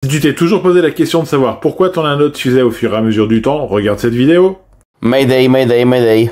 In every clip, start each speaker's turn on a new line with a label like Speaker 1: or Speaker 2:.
Speaker 1: Si tu t'es toujours posé la question de savoir pourquoi ton anode fusait au fur et à mesure du temps, regarde cette vidéo.
Speaker 2: Mayday, mayday, mayday.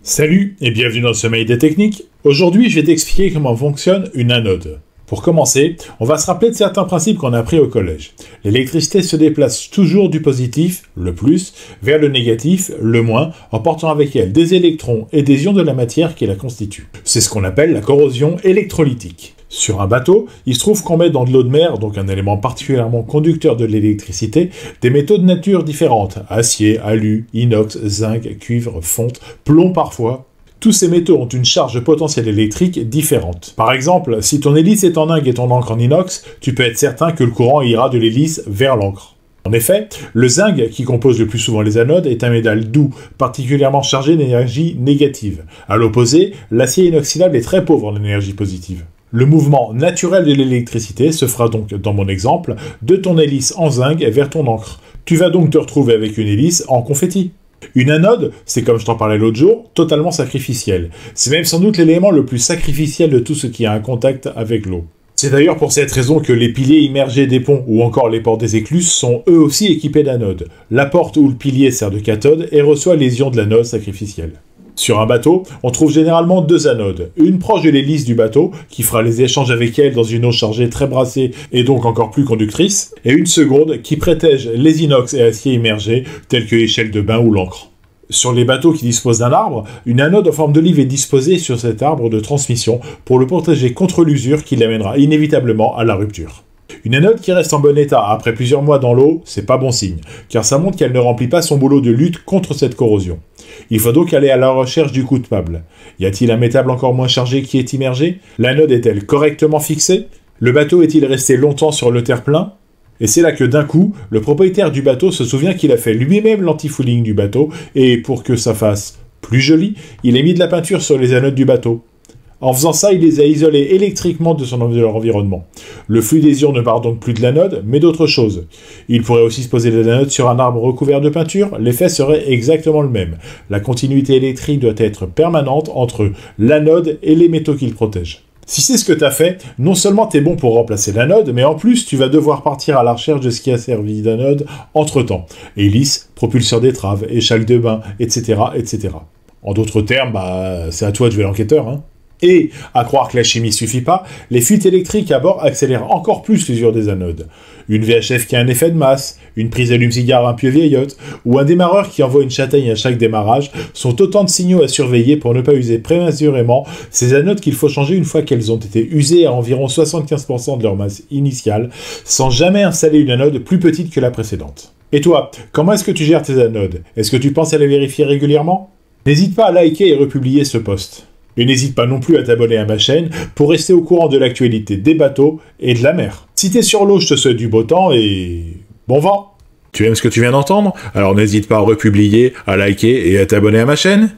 Speaker 1: Salut et bienvenue dans ce Mayday Technique. Aujourd'hui, je vais t'expliquer comment fonctionne une anode. Pour commencer, on va se rappeler de certains principes qu'on a appris au collège. L'électricité se déplace toujours du positif, le plus, vers le négatif, le moins, en portant avec elle des électrons et des ions de la matière qui la constituent. C'est ce qu'on appelle la corrosion électrolytique. Sur un bateau, il se trouve qu'on met dans de l'eau de mer, donc un élément particulièrement conducteur de l'électricité, des métaux de nature différentes, acier, alu, inox, zinc, cuivre, fonte, plomb parfois. Tous ces métaux ont une charge potentielle électrique différente. Par exemple, si ton hélice est en zinc et ton encre en inox, tu peux être certain que le courant ira de l'hélice vers l'encre. En effet, le zinc, qui compose le plus souvent les anodes, est un métal doux, particulièrement chargé d'énergie négative. À l'opposé, l'acier inoxydable est très pauvre en énergie positive. Le mouvement naturel de l'électricité se fera donc, dans mon exemple, de ton hélice en zinc vers ton encre. Tu vas donc te retrouver avec une hélice en confetti. Une anode, c'est comme je t'en parlais l'autre jour, totalement sacrificiel. C'est même sans doute l'élément le plus sacrificiel de tout ce qui a un contact avec l'eau. C'est d'ailleurs pour cette raison que les piliers immergés des ponts ou encore les portes des écluses sont eux aussi équipés d'anodes. La porte ou le pilier sert de cathode et reçoit les ions de l'anode sacrificielle. Sur un bateau, on trouve généralement deux anodes. Une proche de l'hélice du bateau, qui fera les échanges avec elle dans une eau chargée très brassée et donc encore plus conductrice, et une seconde qui protège les inox et aciers immergés, tels que l'échelle de bain ou l'encre. Sur les bateaux qui disposent d'un arbre, une anode en forme d'olive est disposée sur cet arbre de transmission pour le protéger contre l'usure qui l'amènera inévitablement à la rupture. Une anode qui reste en bon état après plusieurs mois dans l'eau, c'est pas bon signe, car ça montre qu'elle ne remplit pas son boulot de lutte contre cette corrosion. Il faut donc aller à la recherche du coupable. Y a-t-il un métal encore moins chargé qui est immergé? L'anode est-elle correctement fixée? Le bateau est-il resté longtemps sur le terre-plein? Et c'est là que d'un coup, le propriétaire du bateau se souvient qu'il a fait lui-même l'anti-fouling du bateau, et pour que ça fasse plus joli, il a mis de la peinture sur les anodes du bateau. En faisant ça, il les a isolés électriquement de leur environnement. Le flux des ions ne part donc plus de l'anode, mais d'autre chose. Il pourrait aussi se poser l'anode sur un arbre recouvert de peinture, l'effet serait exactement le même. La continuité électrique doit être permanente entre l'anode et les métaux qu'il protège. Si c'est ce que tu as fait, non seulement tu es bon pour remplacer l'anode, mais en plus tu vas devoir partir à la recherche de ce qui a servi d'anode entre-temps. Hélice, propulseur d'étrave, échelle de bain, etc., etc. En d'autres termes, c'est à toi de jouer l'enquêteur, hein. Et, à croire que la chimie suffit pas, les fuites électriques à bord accélèrent encore plus l'usure des anodes. Une VHF qui a un effet de masse, une prise d'allume-cigare un peu vieillotte, ou un démarreur qui envoie une châtaigne à chaque démarrage sont autant de signaux à surveiller pour ne pas user prématurément ces anodes qu'il faut changer une fois qu'elles ont été usées à environ 75% de leur masse initiale, sans jamais installer une anode plus petite que la précédente. Et toi, comment est-ce que tu gères tes anodes? Est-ce que tu penses à les vérifier régulièrement? N'hésite pas à liker et republier ce post. Et n'hésite pas non plus à t'abonner à ma chaîne pour rester au courant de l'actualité des bateaux et de la mer. Si t'es sur l'eau, je te souhaite du beau temps et bon vent. Tu aimes ce que tu viens d'entendre? Alors n'hésite pas à republier, à liker et à t'abonner à ma chaîne.